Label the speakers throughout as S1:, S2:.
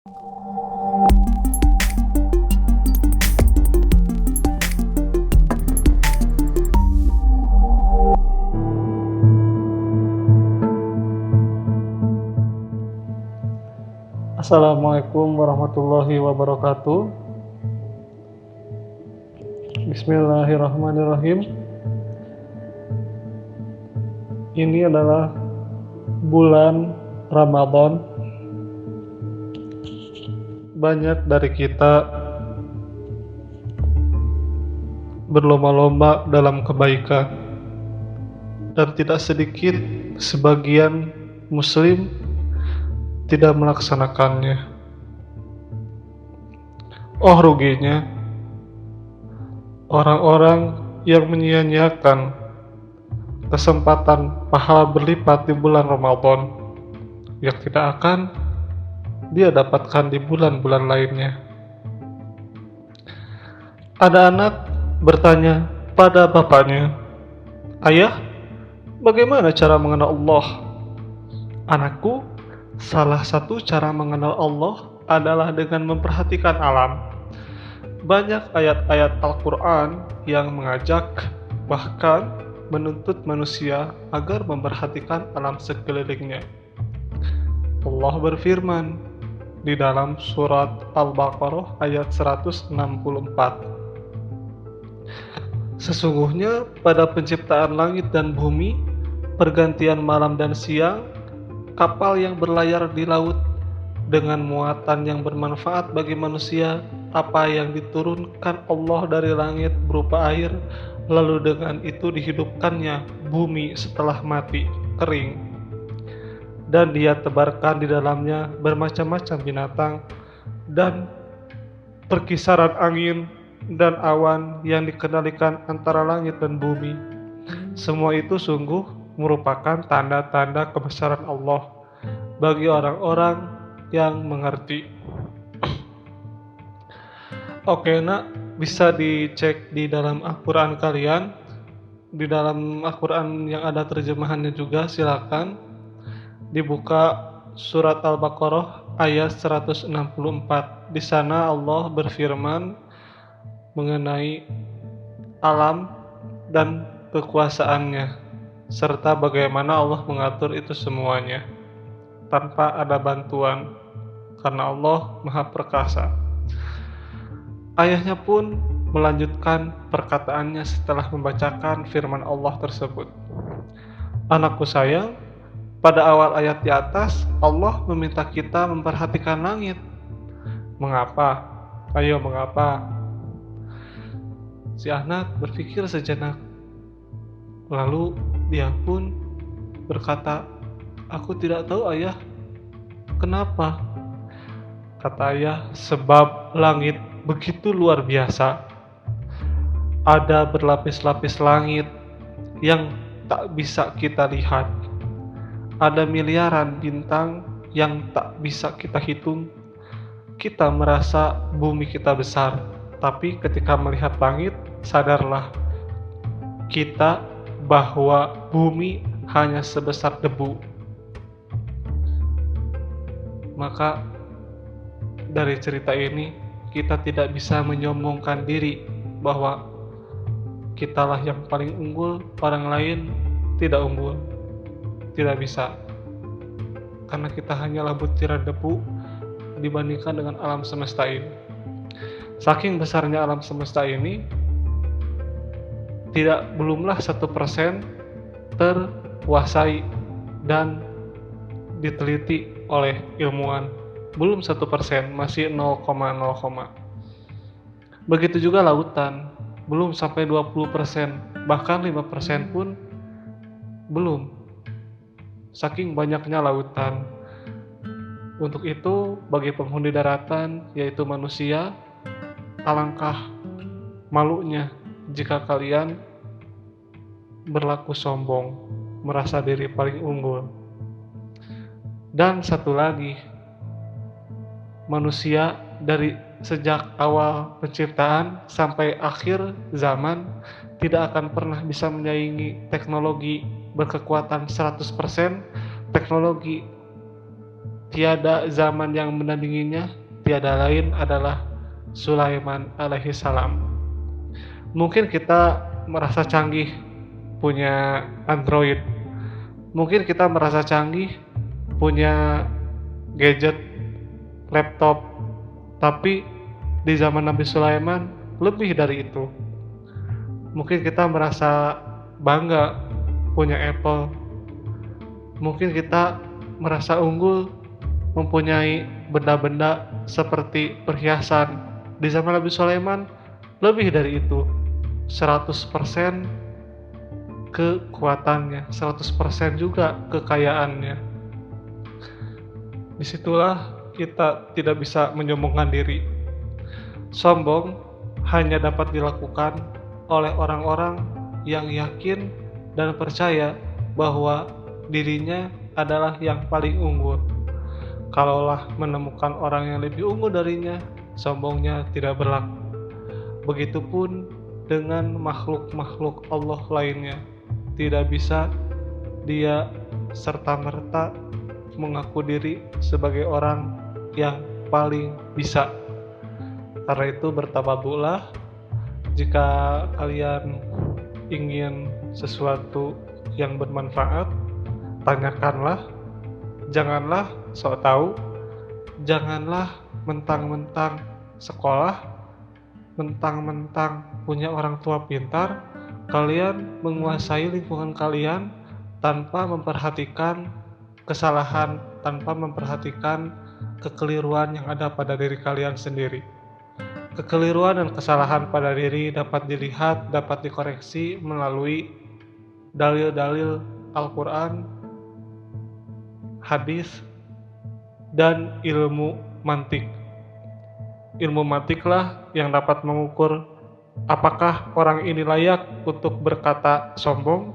S1: Assalamualaikum warahmatullahi wabarakatuh. Bismillahirrahmanirrahim. Ini adalah bulan Ramadan. Banyak dari kita berlomba-lomba dalam kebaikan, dan tidak sedikit sebagian muslim tidak melaksanakannya. Oh ruginya orang-orang yang menyia-nyiakan kesempatan pahala berlipat di bulan Ramadan yang tidak akan dia dapatkan di bulan-bulan lainnya. Ada anak bertanya pada bapaknya, "Ayah, bagaimana cara mengenal Allah?" "Anakku, salah satu cara mengenal Allah adalah dengan memperhatikan alam. Banyak ayat-ayat Al-Quran yang mengajak, bahkan menuntut manusia agar memperhatikan alam sekelilingnya. Allah berfirman di dalam surat Al-Baqarah ayat 164. Sesungguhnya pada penciptaan langit dan bumi, pergantian malam dan siang, kapal yang berlayar di laut dengan muatan yang bermanfaat bagi manusia, apa yang diturunkan Allah dari langit berupa air, lalu dengan itu dihidupkannya bumi setelah mati, kering, dan dia tebarkan di dalamnya bermacam-macam binatang dan perkisaran angin dan awan yang dikendalikan antara langit dan bumi. Semua itu sungguh merupakan tanda-tanda kebesaran Allah bagi orang-orang yang mengerti." Oke, nak, bisa dicek di dalam Al-Quran kalian. Di dalam Al-Quran yang ada terjemahannya juga, silakan dibuka surat Al-Baqarah ayat 164. Di sana Allah berfirman mengenai alam dan kekuasaannya, serta bagaimana Allah mengatur itu semuanya tanpa ada bantuan, karena Allah Maha Perkasa. Ayahnya pun melanjutkan perkataannya setelah membacakan firman Allah tersebut. "Anakku sayang, pada awal ayat di atas Allah meminta kita memperhatikan langit. Mengapa? Ayo, mengapa?" Si anak berpikir sejenak. Lalu dia pun berkata, "Aku tidak tahu, ayah." "Kenapa?" Kata ayah, "Sebab langit begitu luar biasa. Ada berlapis-lapis langit yang tak bisa kita lihat. Ada miliaran bintang yang tak bisa kita hitung. Kita merasa bumi kita besar, tapi ketika melihat langit, sadarlah kita bahwa bumi hanya sebesar debu." Maka dari cerita ini kita tidak bisa menyombongkan diri bahwa kitalah yang paling unggul, orang lain tidak unggul. Tidak bisa, karena kita hanyalah butiran debu dibandingkan dengan alam semesta ini. Saking besarnya alam semesta ini, belumlah 1% terkuasai dan diteliti oleh ilmuwan. Belum 1%, masih 0,0. Begitu juga lautan, belum sampai 20%, bahkan 5% pun belum. Saking banyaknya lautan. Untuk itu, bagi penghuni daratan, yaitu manusia, alangkah malunya jika kalian berlaku sombong, merasa diri paling unggul. Dan satu lagi, manusia dari sejak awal penciptaan sampai akhir zaman tidak akan pernah bisa menyaingi teknologi berkekuatan 100%. Teknologi tiada zaman yang menandinginya, tiada lain adalah Sulaiman alaihi salam. Mungkin kita merasa canggih punya Android, mungkin kita merasa canggih punya gadget, laptop, tapi di zaman Nabi Sulaiman lebih dari itu. Mungkin kita merasa bangga punya Apple, mungkin kita merasa unggul mempunyai benda-benda seperti perhiasan. Di zaman Nabi Sulaiman lebih dari itu, 100% kekuatannya, 100% juga kekayaannya. Disitulah kita tidak bisa menyombongkan diri. Sombong hanya dapat dilakukan oleh orang-orang yang yakin dan percaya bahwa dirinya adalah yang paling unggul. Kalaulah menemukan orang yang lebih unggul darinya, sombongnya tidak berlaku. Begitupun dengan makhluk-makhluk Allah lainnya. Tidak bisa dia serta-merta mengaku diri sebagai orang yang paling bisa. Karena itu bertawaduklah. Jika kalian ingin sesuatu yang bermanfaat, tanyakanlah. Janganlah sok tahu, janganlah mentang-mentang sekolah, mentang-mentang punya orang tua pintar, kalian menguasai lingkungan kalian tanpa memperhatikan kesalahan, tanpa memperhatikan kekeliruan yang ada pada diri kalian sendiri. Kekeliruan dan kesalahan pada diri dapat dilihat, dapat dikoreksi melalui dalil-dalil Al-Quran, hadis, dan ilmu mantik. Ilmu mantiklah yang dapat mengukur apakah orang ini layak untuk berkata sombong,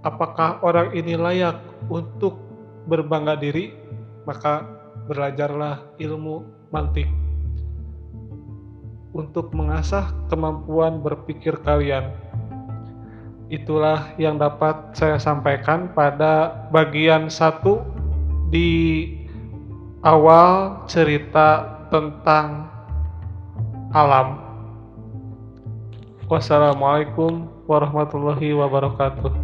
S1: apakah orang ini layak untuk berbangga diri. Maka belajarlah ilmu mantik untuk mengasah kemampuan berpikir kalian. Itulah yang dapat saya sampaikan pada bagian 1 di awal cerita tentang alam. Wassalamualaikum warahmatullahi wabarakatuh.